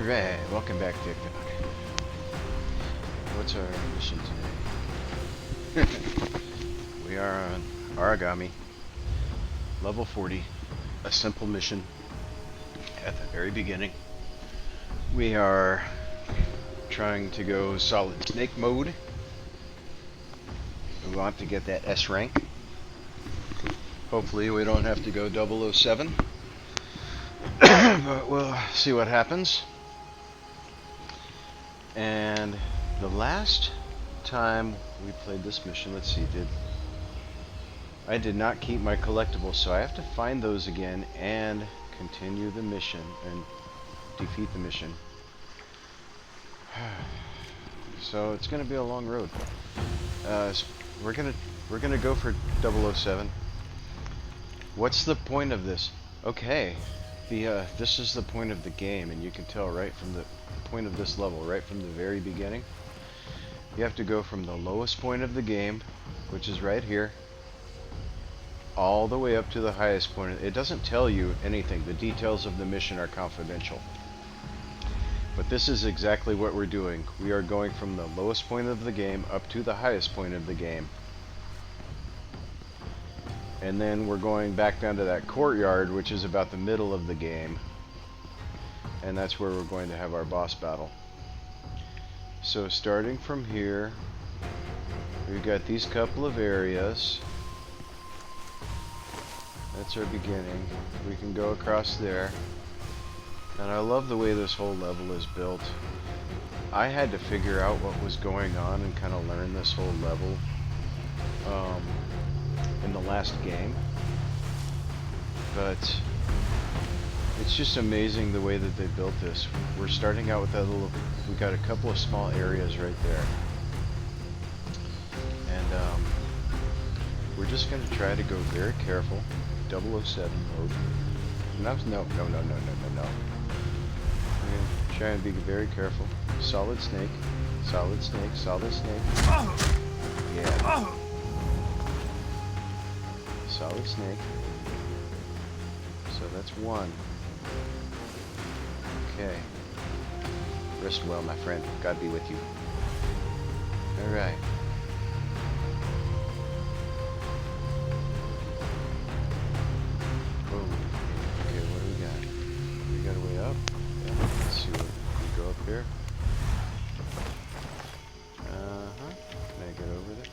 Alright, welcome back, TikTok. What's our mission today? We are on Aragami, level 40, a simple mission at the very beginning. We are trying to go solid snake mode. We want to get that S rank. Hopefully we don't have to go 007, but we'll see what happens. And the last time we played this mission, let's see, I did not keep my collectibles, so I have to find those again and continue the mission and defeat the mission. So it's going to be a long road. We're gonna go for 007. What's the point of this? Okay, this is the point of the game, and you can tell right from the point of this level, right from the very beginning. You have to go from the lowest point of the game, which is right here, all the way up to the highest point. It doesn't tell you anything. The details of the mission are confidential. But this is exactly what we're doing. We are going from the lowest point of the game up to the highest point of the game. And then we're going back down to that courtyard, which is about the middle of the game. And that's where we're going to have our boss battle. So starting from here, we've got these couple of areas. That's our beginning. We can go across there. And I love the way this whole level is built. I had to figure out what was going on and kind of learn this whole level in the last game. But it's just amazing the way that they built this. We're starting out with that little, we got a couple of small areas right there. And we're just going to try to go very careful. 007 mode. No. We're going to try and be very careful. Solid snake. Solid snake. Solid snake. Yeah. Solid snake. So that's one. Okay. Rest well, my friend. God be with you. Alright. Whoa. Okay, what do we got? We got a way up? Yeah, let's see what we go up here. Uh-huh. Can I get over there?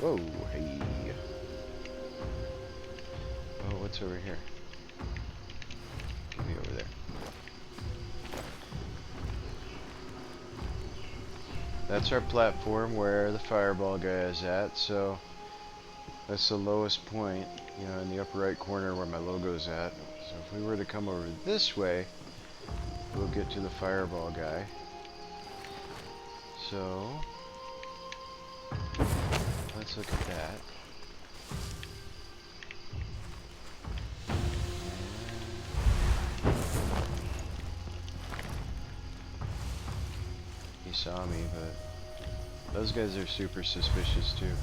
Whoa, hey. Oh, what's over here? Get me over there. That's our platform where the fireball guy is at, so that's the lowest point, you know, in the upper right corner where my logo's at. So if we were to come over this way, we'll get to the fireball guy. So let's look at that. He saw me, but those guys are super suspicious too.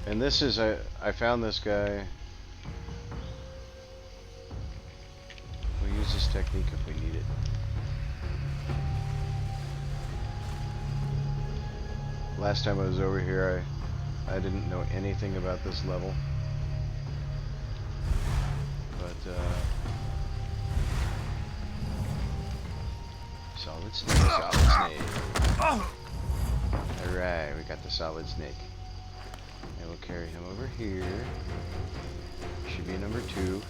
And this is, I found this guy. We'll use this technique if we need it. Last time I was over here, I didn't know anything about this level. But, solid snake, solid snake. Alright, we got the solid snake. And we'll carry him over here. Should be number 2.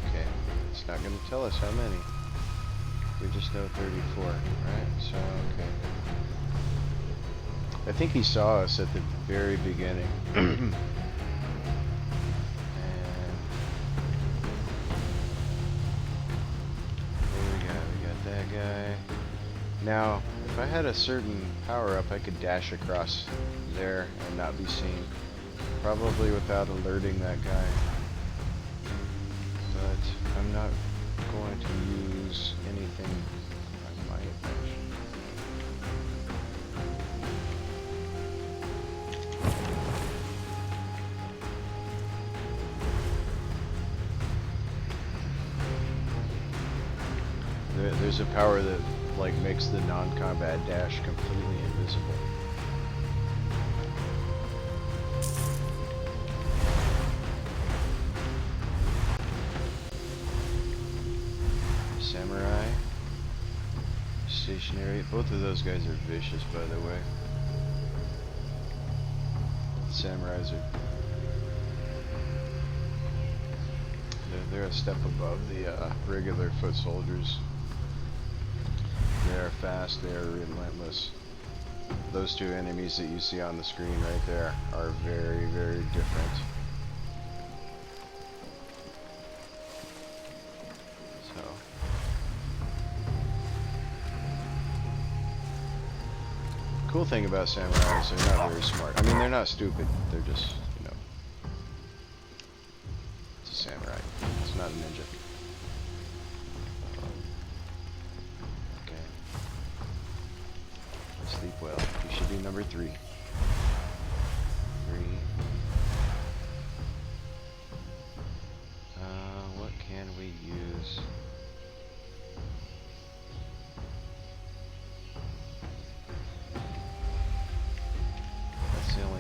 Okay, it's not going to tell us how many. We just know 34, right? So, okay. I think he saw us at the very beginning. Guy. Now, if I had a certain power-up, I could dash across there and not be seen. Probably without alerting that guy. But I'm not going to use anything I might. there's a power that like makes the non-combat dash completely invisible. Samurai, stationary. Both of those guys are vicious, by the way. Samurais are they're a step above the regular foot soldiers. They are fast. They are relentless. Those two enemies that you see on the screen right there are very, very different. Cool thing about samurai is they're not very smart. I mean, they're not stupid. They're just, you know, it's a samurai. It's not a ninja. Okay. Sleep well. You should be number 3. 3. What can we use?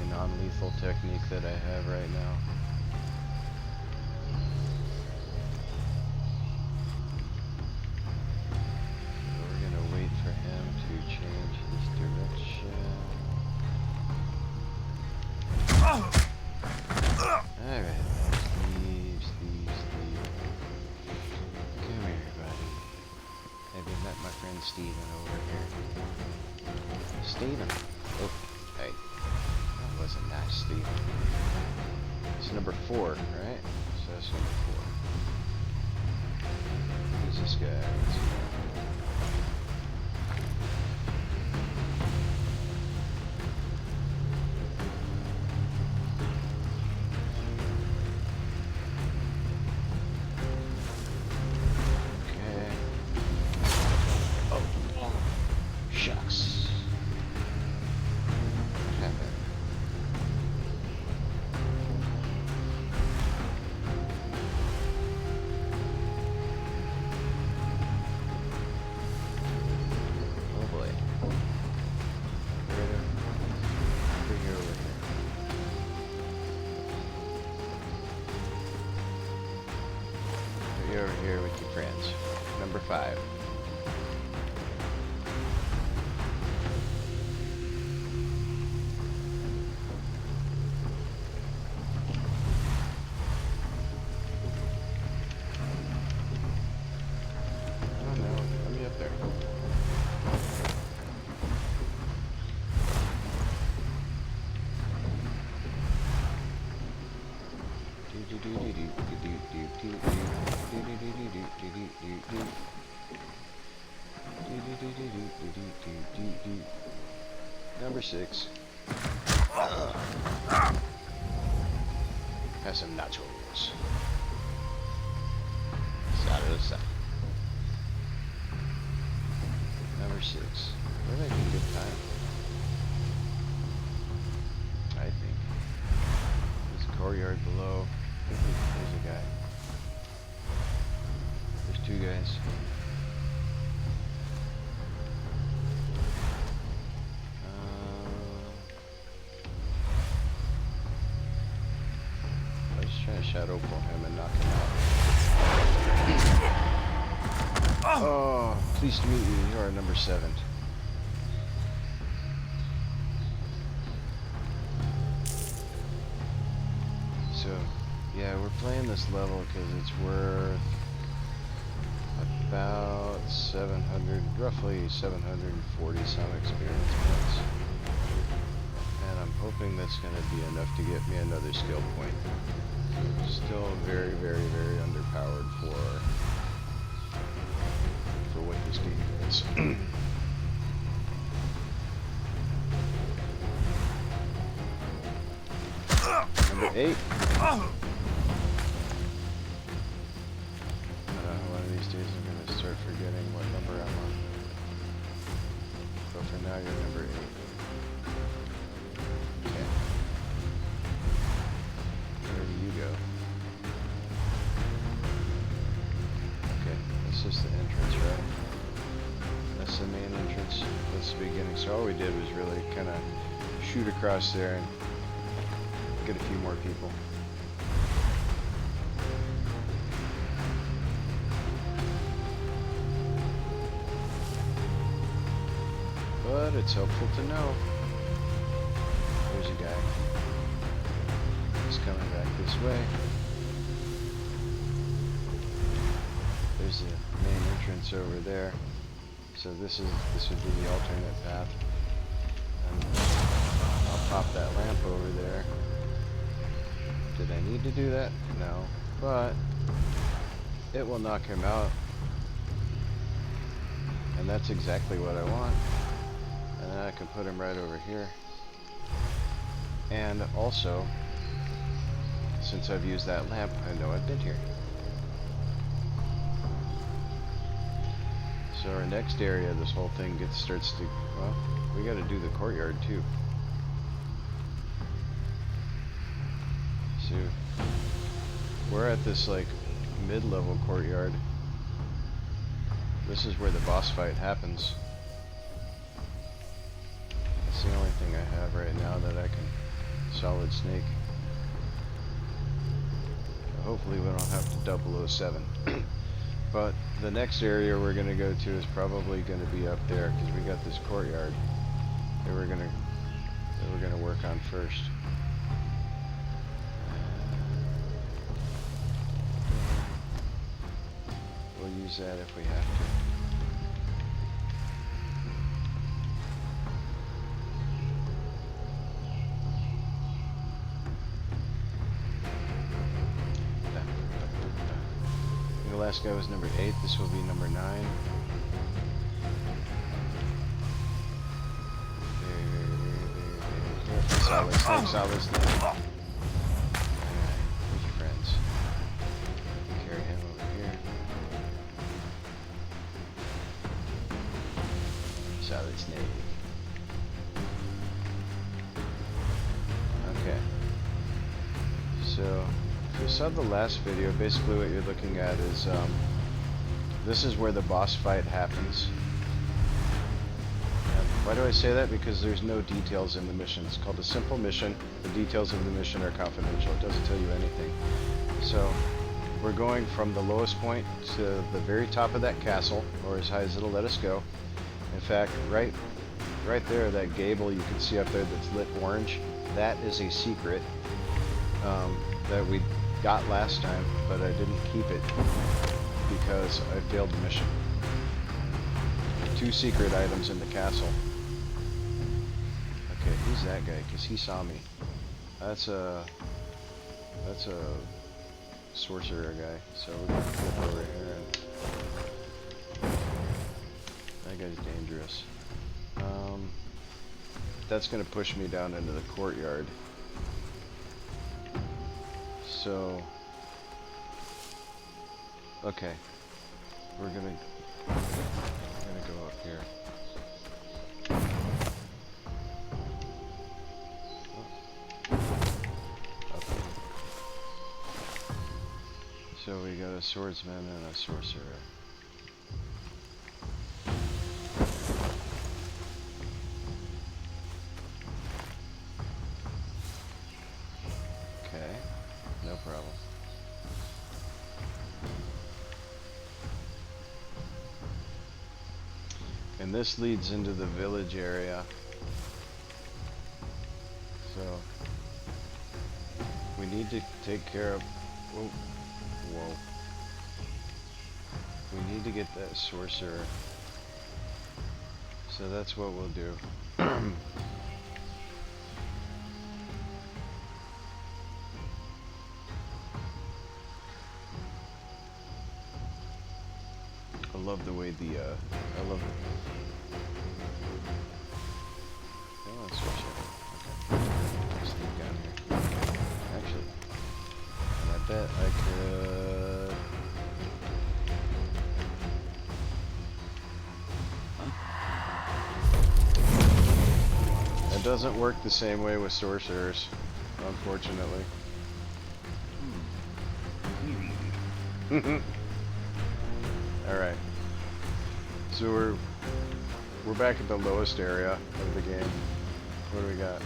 Non-lethal technique that I have right now. So we're gonna wait for him to change his direction. Alright, Steve. Come here, buddy. Have you met my friend Steven over here? Steven. Oh, hey. Wasn't nice, Steve. It's number 4, right? So that's number 4. Who's this guy? Okay. Oh, shucks. Over here with your friends. Number 5. Oh no, let me up there. Number 6. Has some nachos. Salsa. Number 6. We're making good time. I think. There's a courtyard below. There's a guy. There's 2 guys. Try to shadow pull him and knock him out. Oh, pleased to meet you. You are number 7. So, yeah, we're playing this level because it's worth about 700, roughly 740 some experience points. And I'm hoping that's going to be enough to get me another skill point. Still very, very, very underpowered for what this game is. Number 8. One of these days I'm going to start forgetting what number I'm on. But for now, you're number 8. Okay. Where do you go? Okay, this is the entrance, right? kind of shoot across there and get a few more people. But it's helpful to know. There's a guy. He's coming back this way. There's the main entrance over there. So this would be the alternate path. And I'll pop that lamp over there. Did I need to do that? No. But it will knock him out. And that's exactly what I want. And then I can put him right over here. And also, since I've used that lamp, I know I've been here. So our next area, this whole thing starts to, well, we gotta do the courtyard too. So, we're at this like mid-level courtyard. This is where the boss fight happens. That's the only thing I have right now that I can solid snake. Hopefully we don't have to 007. But the next area we're going to go to is probably going to be up there because we got this courtyard that we're going to work on first. We'll use that if we have to. The last guy was number 8. This will be number 9. Very solid snake, solid snake. Alright, where's your friends? Carry him over here. Solid snake. Okay. So, if you saw the last video, basically what you're looking at is, this is where the boss fight happens. And why do I say that? Because there's no details in the mission. It's called a simple mission. The details of the mission are confidential. It doesn't tell you anything. So, we're going from the lowest point to the very top of that castle, or as high as it'll let us go. In fact, right there, that gable you can see up there that's lit orange, that is a secret that we got last time, but I didn't keep it because I failed the mission. 2 secret items in the castle. Okay, who's that guy? Because he saw me. That's a sorcerer guy. So we're gonna flip over here and that guy's dangerous. That's gonna push me down into the courtyard. So, okay, we're gonna go up here. Okay. So we got a swordsman and a sorcerer. Okay. No problem. And this leads into the village area. So we need to take care of. Whoa. We need to get that sorcerer. So that's what we'll do. I love the way the, I love it. Oh, that's okay. Sneak down here. Actually, and I bet I could... It doesn't work the same way with sorcerers, unfortunately. Alright. So we're back at the lowest area of the game. What do we got?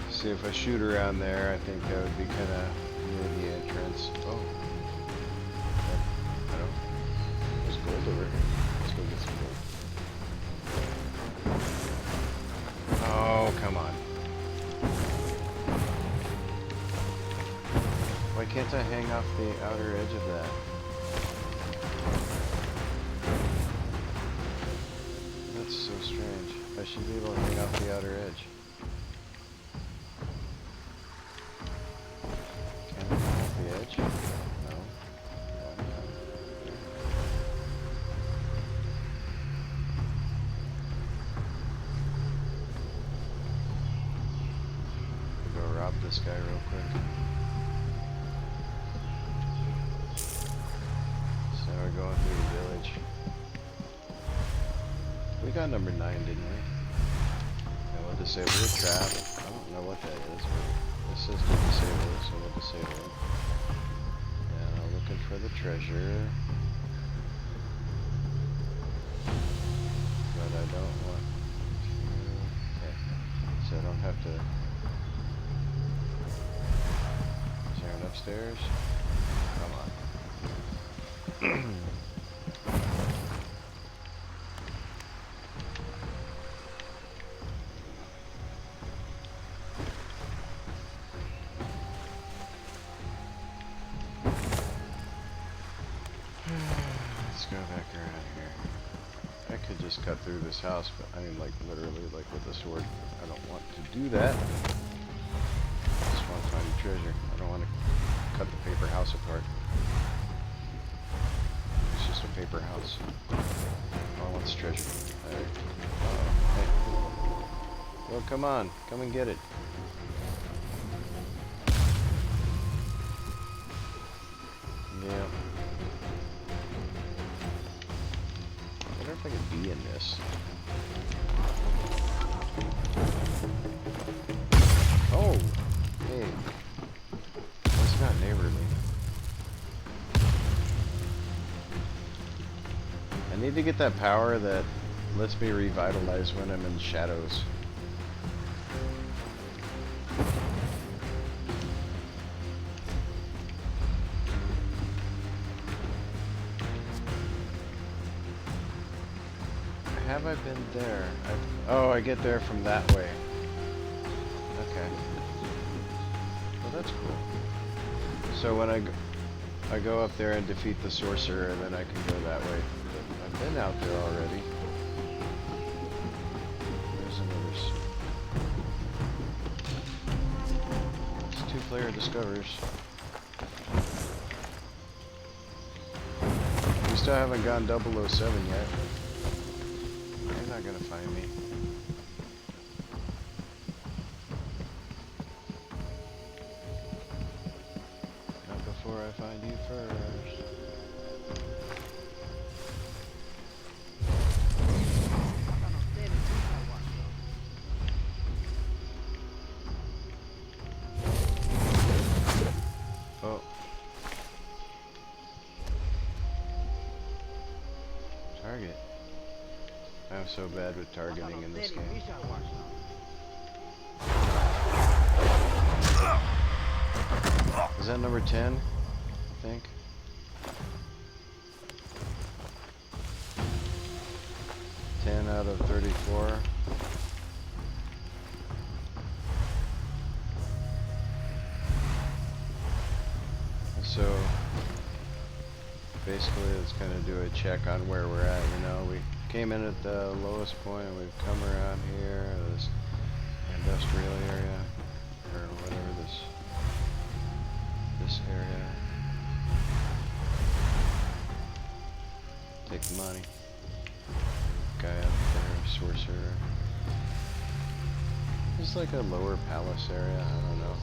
See, if I shoot around there, I think that would be kind of near the entrance. Oh. I don't... There's gold over here. Let's go get some gold. Oh, come on. Why can't I hang off the outer edge of that? That's so strange. I should be able to hang off the outer edge. Can I hang off the edge? No. I'll go rob this guy real quick. So we're going through the village. We got number 9, didn't we? And we'll disable the trap. I don't know what that is, but it says to disable it, so we'll disable it. And I'm looking for the treasure. But I don't want to... Okay. So I don't have to... Is there an upstairs? Come on. Let's go back around here. I could just cut through this house, but I mean, like, literally, like, with a sword. I don't want to do that. I just want to find the treasure. I don't want to cut the paper house apart. It's just a paper house. All I want is treasure. Alright. Hey. Well, come on. Come and get it. Yeah. I wonder if I could be in this. Oh! Hey. That's not neighborly. I need to get that power that lets me revitalize when I'm in the shadows. Have I been there? Oh, I get there from that way. Okay. Well, that's cool. So when I go up there and defeat the sorcerer, and then I can go that way. But I've been out there already. There's another. It's 2-player discovers. We still haven't gone 007 yet. You're not gonna find me. Not before I find you first. Oh. Target. I'm so bad with targeting in this game. Is that number 10? I think. Out of 34. So basically it's going to do a check on where we're at, you know. We came in at the lowest point and we've come around here, this industrial area, or whatever this area. Take the money. Guy up there, sorcerer. It's like a lower palace area, I don't know.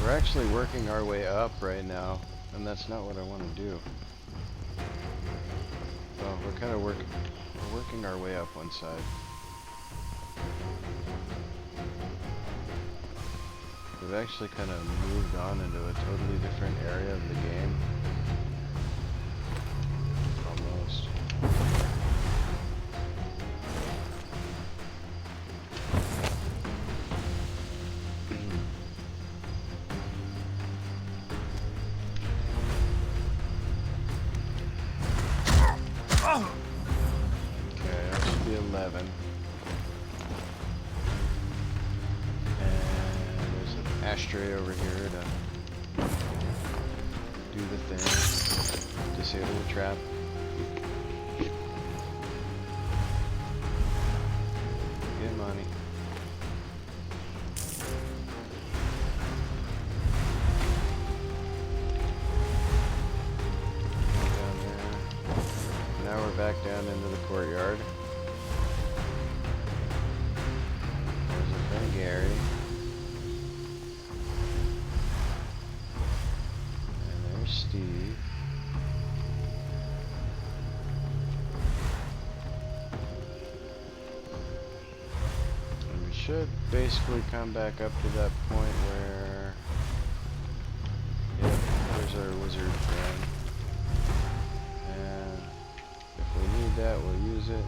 We're actually working our way up right now, and that's not what I want to do. Well, we're kind of working our way up one side. We've actually kind of moved on into a totally different area of the game. 11. And there's an ashtray over here to do the thing. Disable the trap. Get money. Down there. Now we're back down into the courtyard. There's a friend Gary. And there's Steve. And we should basically come back up to that point where... Yep, there's our wizard friend. And if we need that, we'll use it.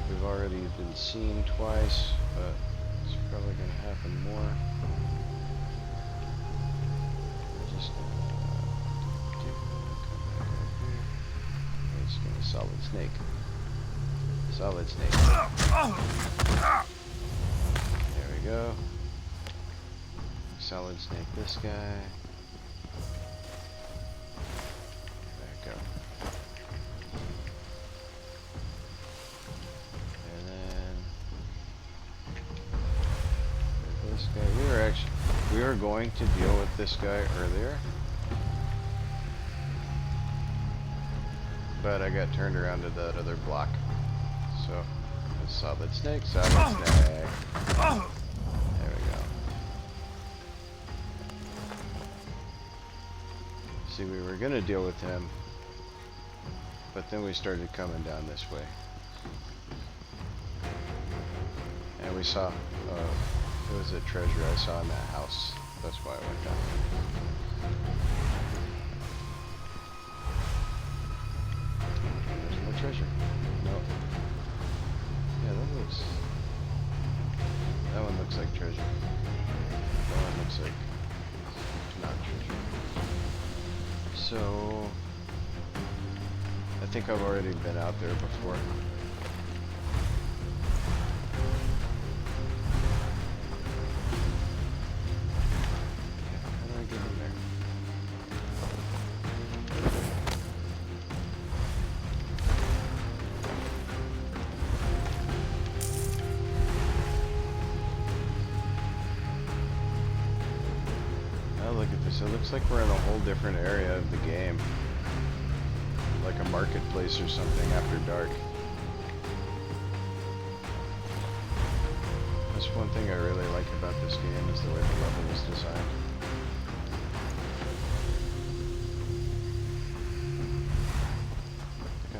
We've already been seen twice, but it's probably going to happen more. We're just going to come back up here. We're just going to solid snake. Solid snake. There we go. Solid snake this guy. Back up. And then this guy. We were going to deal with this guy earlier, but I got turned around to that other block. So, solid snake, solid snake. There we go. See, we were gonna deal with him, but then we started coming down this way. And we saw, it was a treasure I saw in that house. That's why I went down. There's more treasure. Nope. Yeah, that one looks like treasure. That one looks like not treasure. So, I think I've already been out there before. How do I get in there? Look at this. It looks like we're in a whole different area of the game. Like a marketplace or something after dark. That's one thing I really like about this game is the way the level is designed.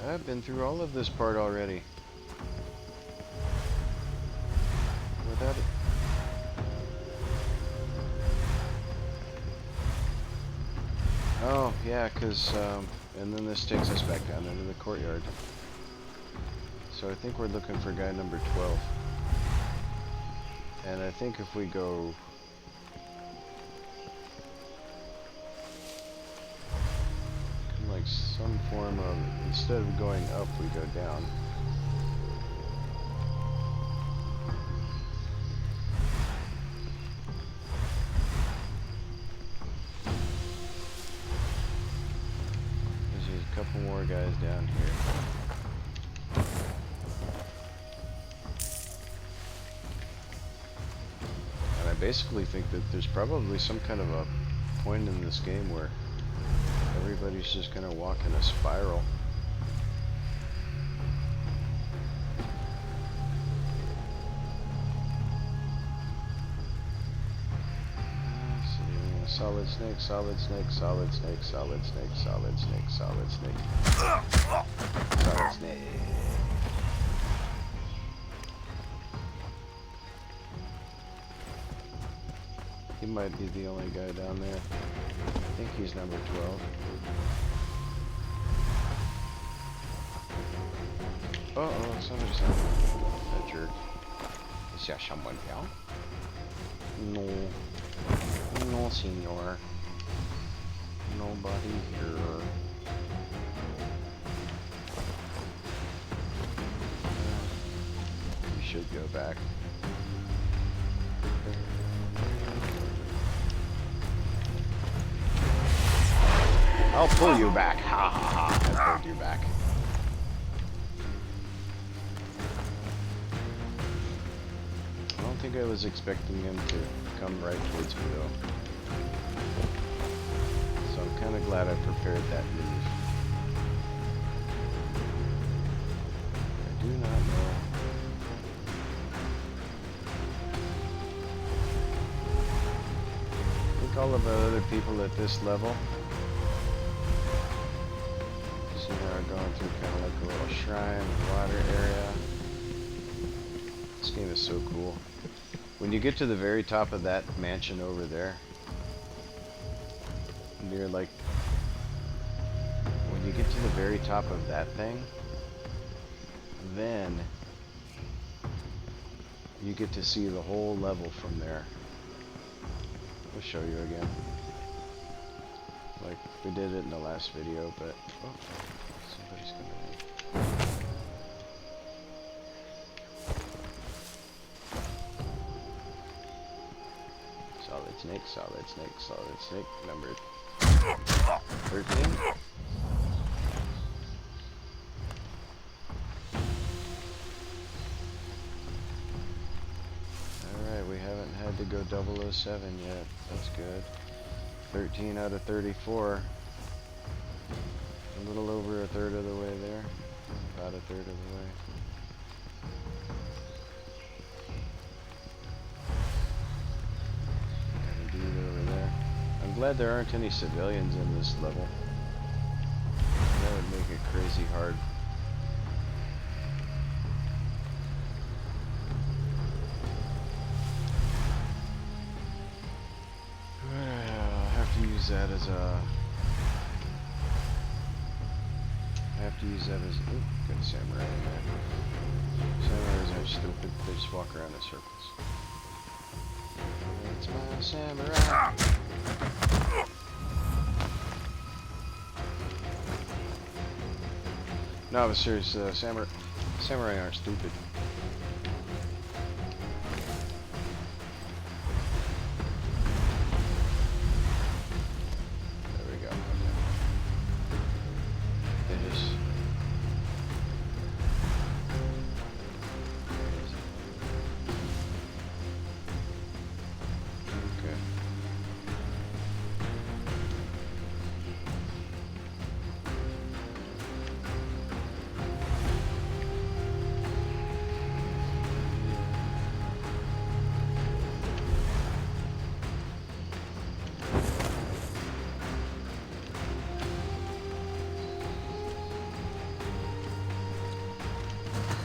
I've been through all of this part already. Without it. Oh, yeah, because, and then this takes us back down into the courtyard. So I think we're looking for guy number 12. And I think if we go... like some form of, instead of going up, we go down. Couple more guys down here. And I basically think that there's probably some kind of a point in this game where everybody's just gonna walk in a spiral. Solid snake, solid snake, solid snake, solid snake, solid snake, solid snake. Solid snake. He might be the only guy down there. I think he's number 12. Uh-oh, somebody's that jerk. Is there someone here? No. No, senor. Nobody here. should go back. I'll pull you back. Ha ha ha. I pulled you back. I don't think I was expecting him to come right towards me though. So I'm kind of glad I prepared that move. I do not know. I think all of the other people at this level are going through kind of like a little shrine, water area. This game is so cool. When you get to the very top of that mansion over there, near like, when you get to the very top of that thing, then you get to see the whole level from there. I'll show you again. Like we did it in the last video, but oh, somebody's coming in. Solid snake, solid snake, solid snake. Number 13. Alright, we haven't had to go 007 yet. That's good. 13 out of 34. A little over a third of the way there. About a third of the way. Got a dude over there. I'm glad there aren't any civilians in this level. That would make it crazy hard. That as a... I have to use that as... Ooh, got a samurai in there. Samurais are stupid. They just walk around in circles. It's my samurai. No, but serious, samurai aren't stupid.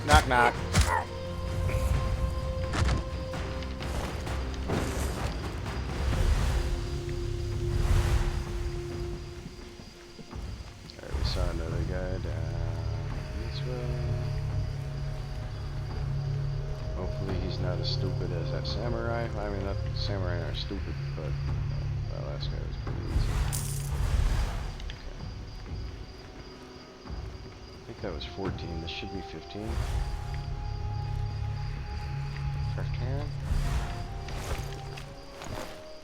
Knock knock. Alright, we saw another guy down this way. Hopefully he's not as stupid as that samurai. I mean, that samurai aren't stupid, but that last guy was pretty easy. I think that was 14. This should be 15. 15?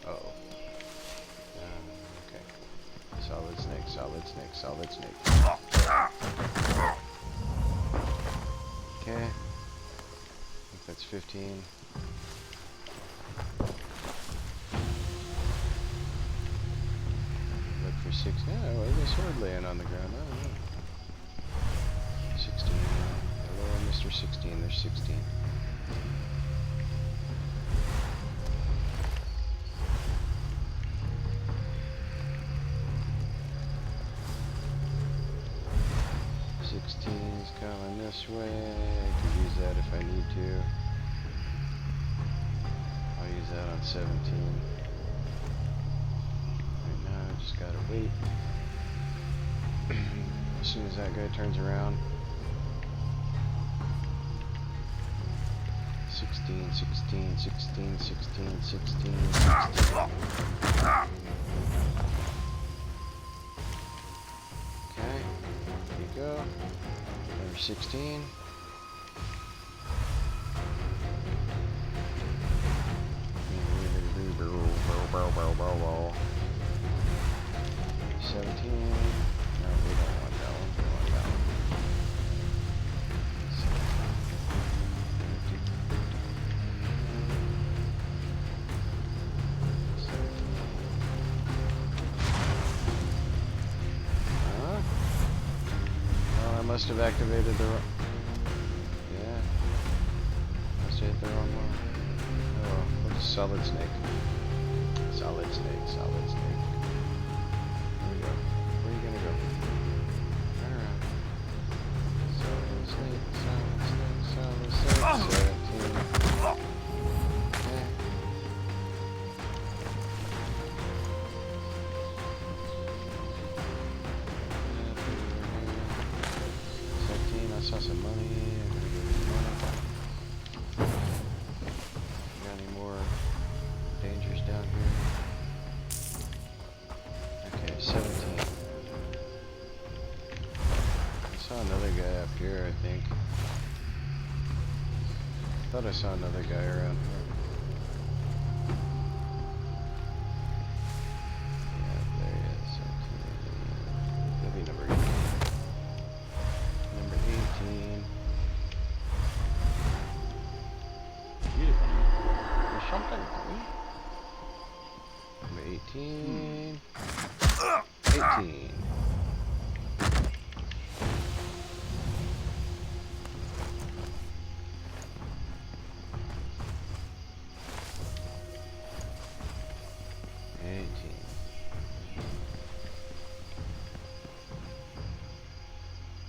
Uh-oh. Okay. Solid snake, solid snake, solid snake. Okay. I think that's 15. Look for 6. Yeah, why is a sword laying on the ground? I don't know. 16. Hello, Mr. 16. There's 16. Is coming this way. I can use that if I need to. I'll use that on 17. Right now, I just gotta wait. As soon as that guy turns around. 16, 16, 16, 16, 16, 16. Okay, there you go. Number 16. Roll. 17. No, we don't want that one. We want that one. 17. Huh? Oh, I must have activated the wrong... Yeah. Must have hit the wrong one. Oh, well. What's solid snake? Solid snake, solid snake. There we go. Where are you gonna go? Turn around. Solid snake, solid snake, solid snake. 17. Okay. 17, I saw some money. I'm gonna give you money. Got any more dangers down here? Okay, 17. I saw another guy up here, I think. Thought I saw another guy around here. Yeah, there he is. 17. Maybe number 18. Number 18. Beautiful. There's something. Number 18. 18.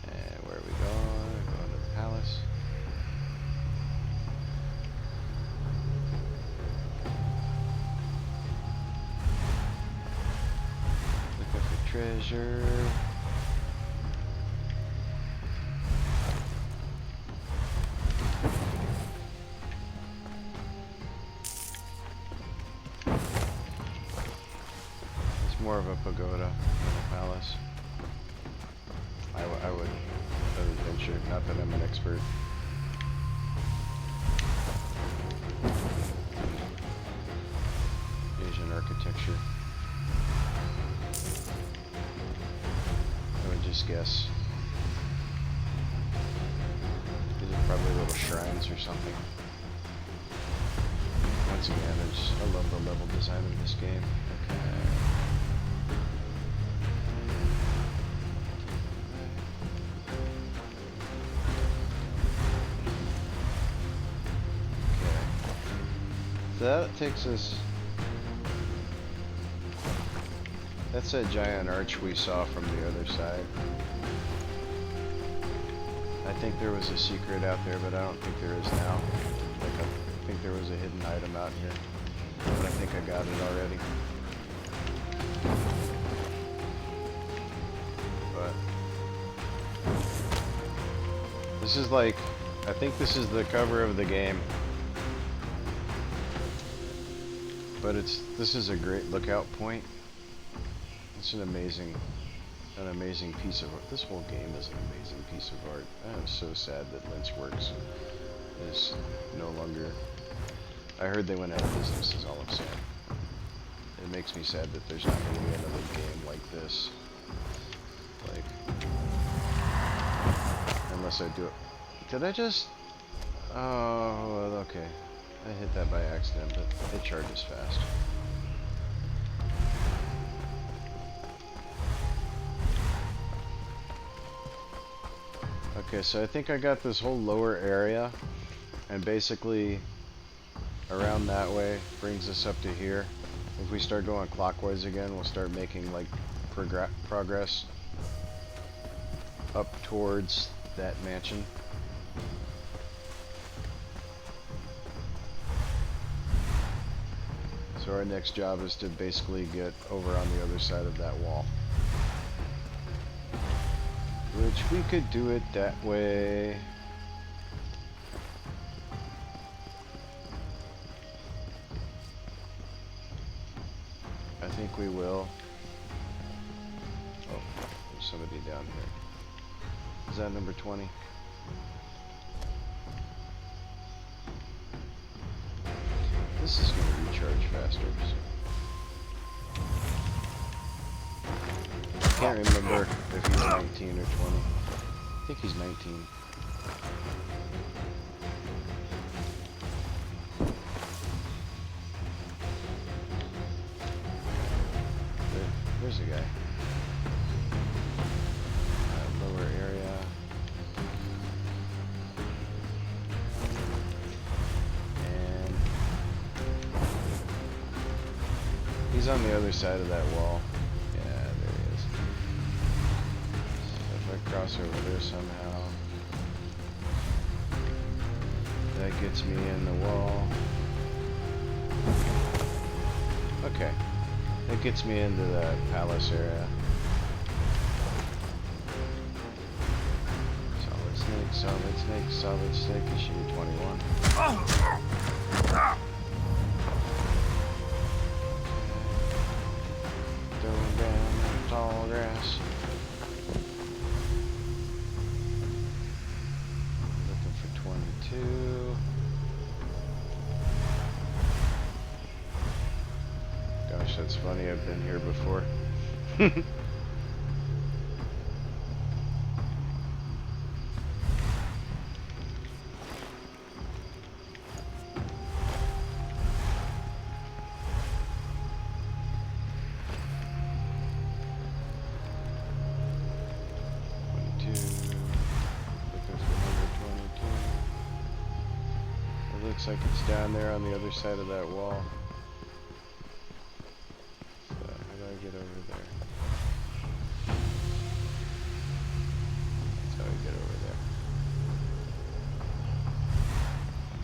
And where are we going? Going to the palace. Looking for treasure. It's more of a pagoda than a palace. I would venture, not that I'm an expert. Asian architecture. I would just guess. These are probably little shrines or something. Once again, I love the level design of this game. Okay. That takes us... That's that giant arch we saw from the other side. I think there was a secret out there, but I don't think there is now. Like I think there was a hidden item out here, but I think I got it already. But... This is like... I think this is the cover of the game. But this is a great lookout point. It's an amazing piece of art. This whole game is an amazing piece of art. I am so sad that Lynchworks is no longer... I heard they went out of business is all I'm saying. It makes me sad that there's not going to be another game like this. Like... Unless I do it... Did I just... Oh, well, okay. I hit that by accident, but it charges fast. Okay, so I think I got this whole lower area, and basically around that way brings us up to here. If we start going clockwise again, we'll start making like progress up towards that mansion. So our next job is to basically get over on the other side of that wall. Which we could do it that way. I think we will. Oh, there's somebody down here. Is that number 20? This is going to recharge faster. So. can't remember if he's 19 or 20. I think he's 19. There's a guy. Lower area. And he's on the other side of that wall. Yeah, there he is. So if I cross over there somehow, that gets me in the wall. Okay. That gets me into the palace area. Solid snake, solid snake, solid snake, issue 21. Throwing down the tall grass. Looking for 22. Gosh, that's funny, I've been here before. Looks like it's down there on the other side of that wall. So how do I get over there? That's how I get over there.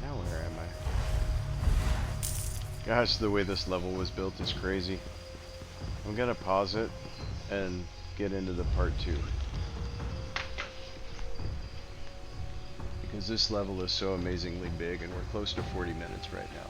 Now where am I? Gosh, the way this level was built is crazy. I'm gonna pause it and get into the part 2. Because this level is so amazingly big and we're close to 40 minutes right now.